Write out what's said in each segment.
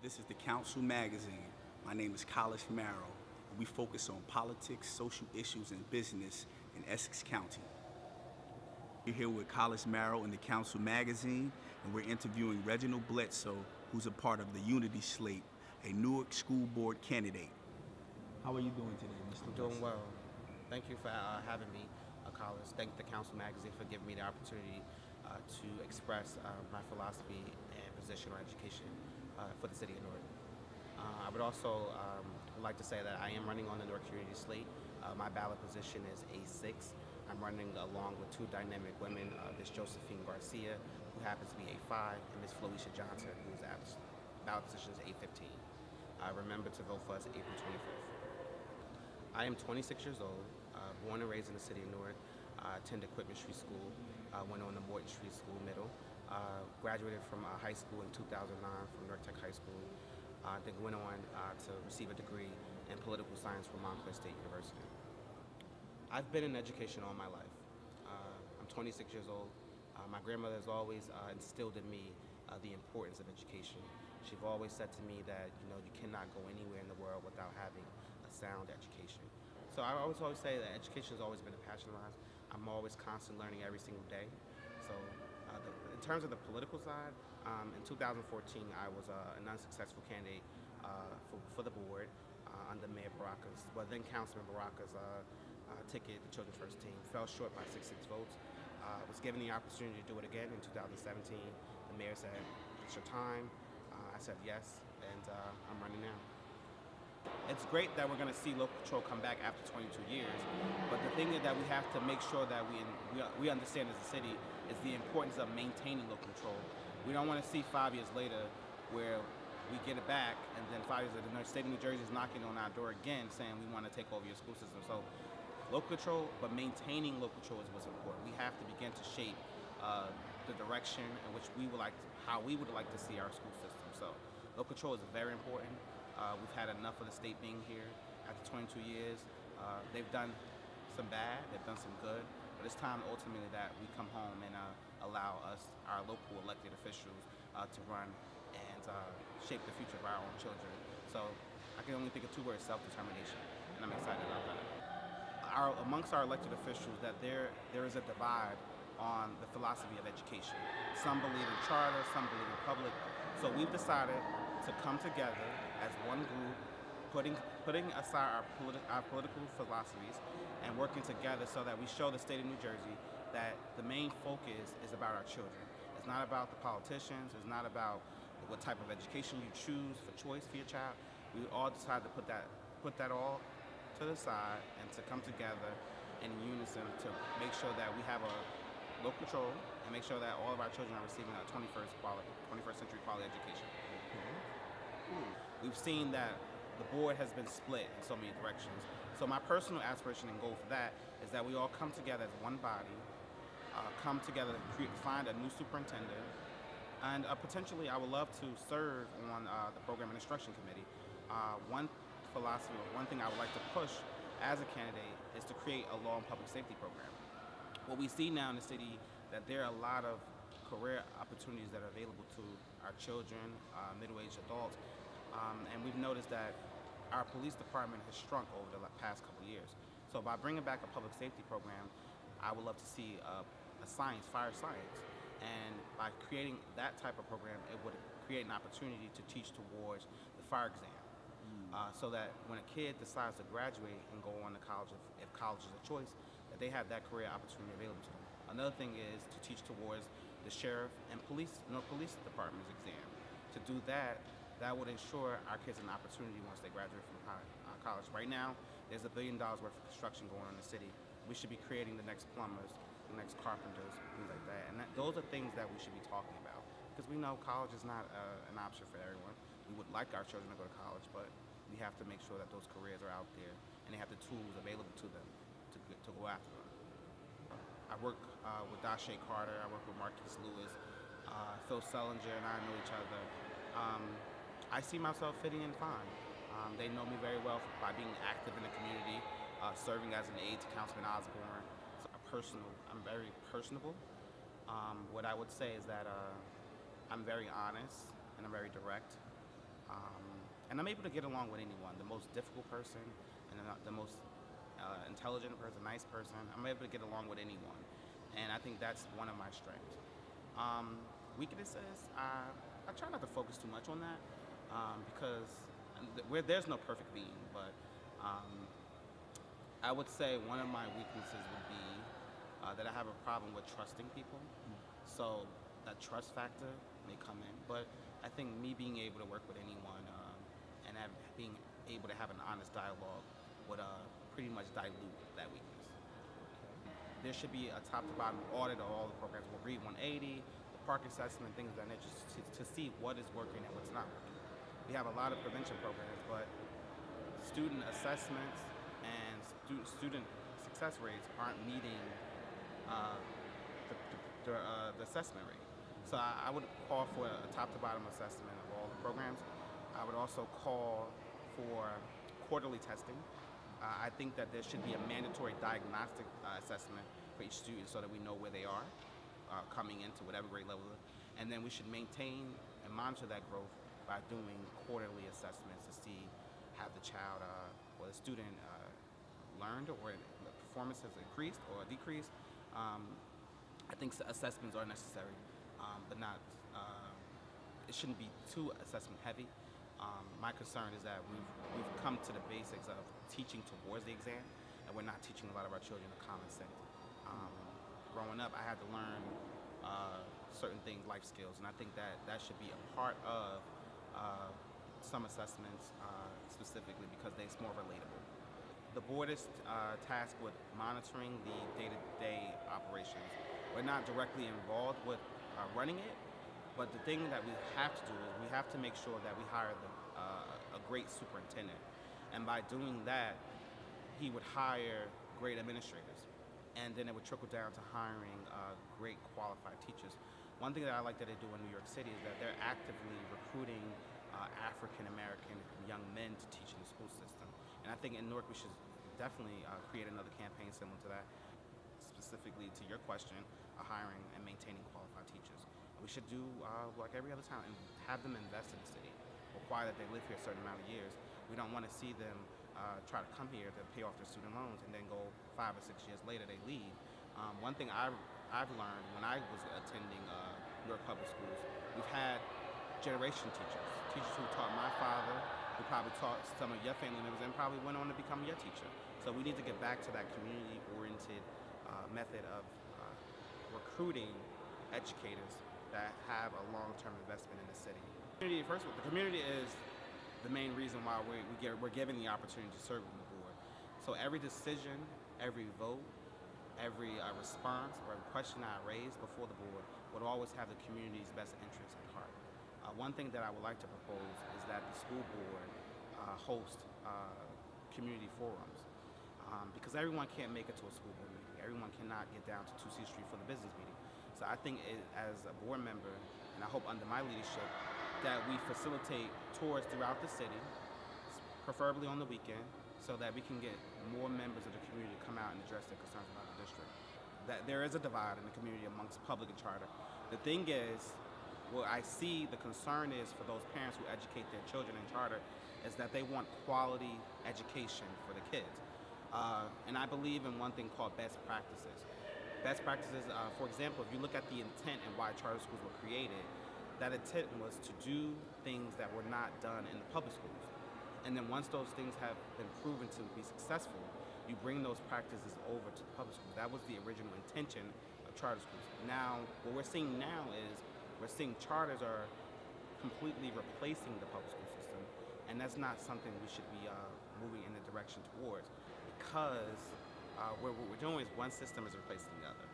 This is the Council Magazine. My name is College Marrow, and we focus on politics, social issues, and business in Essex County. We're here with College Marrow in the Council Magazine, and we're interviewing Reginald Bledsoe, who's a part of the Unity Slate, a Newark School Board candidate. How are you doing today, Mr. I'm doing well. Thank you for having me, College. Thank the Council Magazine for giving me the opportunity to express my philosophy and position on education for the city of Newark. I would also like to say that I am running on the Newark Unity Slate. My ballot position is A6. I'm running along with two dynamic women, Ms. Josephine Garcia, who happens to be A5, and Ms. Felicia Johnson, whose ballot position is A15. Remember to vote for us April 25th. I am 26 years old, born and raised in the city of Newark. Attended Quitman Street School, went on to Morton Street School Middle, graduated from high school in 2009 from Newark Tech High School, then went on to receive a degree in political science from Montclair State University. I've been in education all my life. I'm 26 years old. My grandmother has always instilled in me the importance of education. She's always said to me that you cannot go anywhere in the world without having a sound education. So I always say that education has always been a passion of mine. I'm always constantly learning every single day. So in terms of the political side, in 2014 I was an unsuccessful candidate for the board under Mayor Baraka's, then Councilman Baraka's ticket, the Children's First Team. Fell short by 66 votes. Was given the opportunity to do it again in 2017. The mayor said, "It's your time." I said yes, and I'm running now. It's great that we're going to see local control come back after 22 years, but the thing is that we have to make sure that we understand as a city is the importance of maintaining local control. We don't want to see 5 years later where we get it back, and then 5 years later the state of New Jersey is knocking on our door again saying we want to take over your school system. So local control, but maintaining local control is what's important. We have to begin to shape the direction in which how we would like to see our school system. So local control is very important. We've had enough of the state being here after 22 years. They've done some bad, they've done some good, but it's time ultimately that we come home and allow us, our local elected officials, to run and shape the future of our own children. So I can only think of two words: self-determination, and I'm excited about that. Amongst our elected officials, that there is a divide on the philosophy of education. Some believe in charter, some believe in public. So we've decided to come together as one group, putting aside our political philosophies and working together so that we show the state of New Jersey that the main focus is about our children. It's not about the politicians, it's not about what type of education you choose for choice for your child. We all decided to put that all to the side and to come together in unison to make sure that we have a local control and make sure that all of our children are receiving a 21st century quality education. We've seen that the board has been split in so many directions. So my personal aspiration and goal for that is that we all come together as one body, come together to find a new superintendent, and potentially I would love to serve on the program and instruction committee. One philosophy, or one thing I would like to push as a candidate is to create a law and public safety program. What we see now in the city, that there are a lot of career opportunities that are available to our children, middle-aged adults, and we've noticed that our police department has shrunk over the past couple of years. So by bringing back a public safety program, I would love to see a fire science, and by creating that type of program, it would create an opportunity to teach towards the fire exam. So that when a kid decides to graduate and go on to college, if college is a choice, that they have that career opportunity available to them. Another thing is to teach towards the sheriff and police department's exam. To do that, that would ensure our kids an opportunity once they graduate from college. Right now, there's $1 billion worth of construction going on in the city. We should be creating the next plumbers, the next carpenters, things like that. And those are things that we should be talking about, because we know college is not an option for everyone. We would like our children to go to college, but we have to make sure that those careers are out there and they have the tools available to them to go after them. I work with Dashe Carter, I work with Marquise Lewis, Phil Sellinger and I know each other. I see myself fitting in fine. They know me very well by being active in the community, serving as an aide to Councilman Osborne. So I'm very personable. What I would say is that I'm very honest and I'm very direct. Um, and I'm able to get along with anyone, the most difficult person and the most intelligent person, nice person. I'm able to get along with anyone. And I think that's one of my strengths. Weaknesses, I try not to focus too much on that because there's no perfect being, but I would say one of my weaknesses would be that I have a problem with trusting people. So that trust factor may come in, but I think me being able to work with anyone and being able to have an honest dialogue would pretty much dilute that weakness. There should be a top to bottom audit of all the programs. We'll read 180, the park assessment, things of that nature, to see what is working and what's not working. We have a lot of prevention programs, but student assessments and student success rates aren't meeting the assessment rate. So I would call for a top to bottom assessment of all the programs. I would also call for quarterly testing. I think that there should be a mandatory diagnostic assessment for each student so that we know where they are coming into whatever grade level. And then we should maintain and monitor that growth by doing quarterly assessments to see have the child or the student learned or the performance has increased or decreased. I think assessments are necessary, but not. It shouldn't be too assessment heavy. My concern is that we've come to the basics of teaching towards the exam, and we're not teaching a lot of our children the common sense. Growing up, I had to learn certain things, life skills, and I think that should be a part of some assessments specifically because it's more relatable. The board is tasked with monitoring the day-to-day operations. We're not directly involved with running it, but the thing that we have to do is we have to make sure that we hire a great superintendent. And by doing that, he would hire great administrators. And then it would trickle down to hiring great qualified teachers. One thing that I like that they do in New York City is that they're actively recruiting African-American young men to teach in the school system. And I think in Newark we should definitely create another campaign similar to that, specifically to your question, hiring and maintaining qualified teachers. We should do like every other town and have them invest in the city, require that they live here a certain amount of years. We don't want to see them try to come here to pay off their student loans and then go 5 or 6 years later they leave. One thing I've learned when I was attending New York public schools, we've had generation teachers who taught my father, who probably taught some of your family members and probably went on to become your teacher. So we need to get back to that community-oriented method of recruiting educators that have a long-term investment in the city. First of all, the community is the main reason why we're given the opportunity to serve on the board. So every decision, every vote, every response or question I raise before the board would always have the community's best interests at heart. One thing that I would like to propose is that the school board host community forums because everyone can't make it to a school board meeting. Everyone cannot get down to 2C Street for the business meeting. So I think as a board member, and I hope under my leadership, that we facilitate tours throughout the city, preferably on the weekend, so that we can get more members of the community to come out and address their concerns about the district. That there is a divide in the community amongst public and charter. The thing is, what I see the concern is for those parents who educate their children in charter is that they want quality education for the kids. And I believe in one thing called best practices. Best practices, for example, if you look at the intent and why charter schools were created, that intent was to do things that were not done in the public schools. And then once those things have been proven to be successful, you bring those practices over to the public schools. That was the original intention of charter schools. Now, what we're seeing now is we're seeing charters are completely replacing the public school system, and that's not something we should be moving in the direction towards, because what we're doing is one system is replacing the other.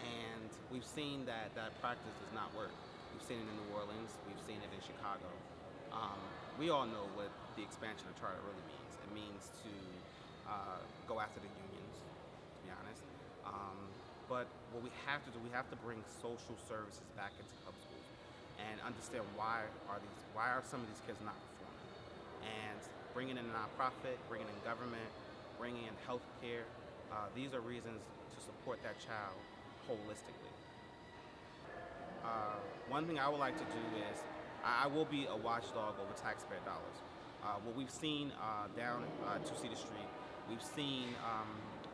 And we've seen that practice does not work. We've seen it in New Orleans, we've seen it in Chicago. We all know what the expansion of charter really means. It means to go after the unions, to be honest. But what we have to do, we have to bring social services back into public schools and understand why are some of these kids not performing. And bringing in a nonprofit, bringing in government, bringing in healthcare, these are reasons to support that child holistically. One thing I would like to do is I will be a watchdog over taxpayer dollars. What we've seen down 2 Cedar Street, we've seen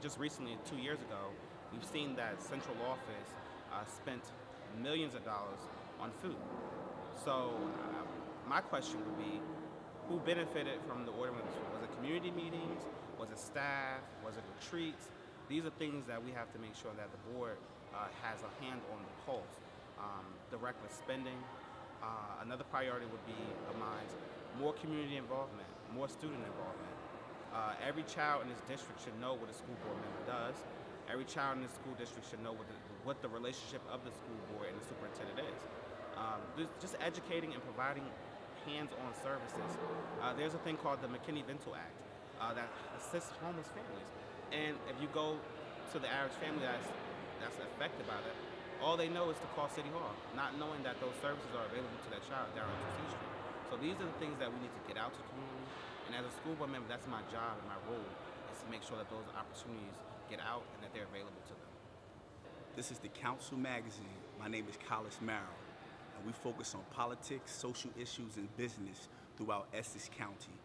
just recently, 2 years ago, we've seen that central office spent millions of dollars on food. So my question would be, who benefited from the ordering of this food? Was it community meetings? Was it staff? Was it retreats? These are things that we have to make sure that the board has a hand on the pulse. The reckless spending. Another priority would be of mine, more community involvement, more student involvement. Every child in this district should know what a school board member does. Every child in this school district should know what the relationship of the school board and the superintendent is. Just educating and providing hands-on services. There's a thing called the McKinney-Vento Act that assists homeless families. And if you go to the average family that's affected by that, all they know is to call City Hall, not knowing that those services are available to that child down on 2 Street. So these are the things that we need to get out to the community. And as a school board member, that's my job and my role, is to make sure that those opportunities get out and that they're available to them. This is the Council Magazine. My name is Collis Merrill, and we focus on politics, social issues, and business throughout Essex County.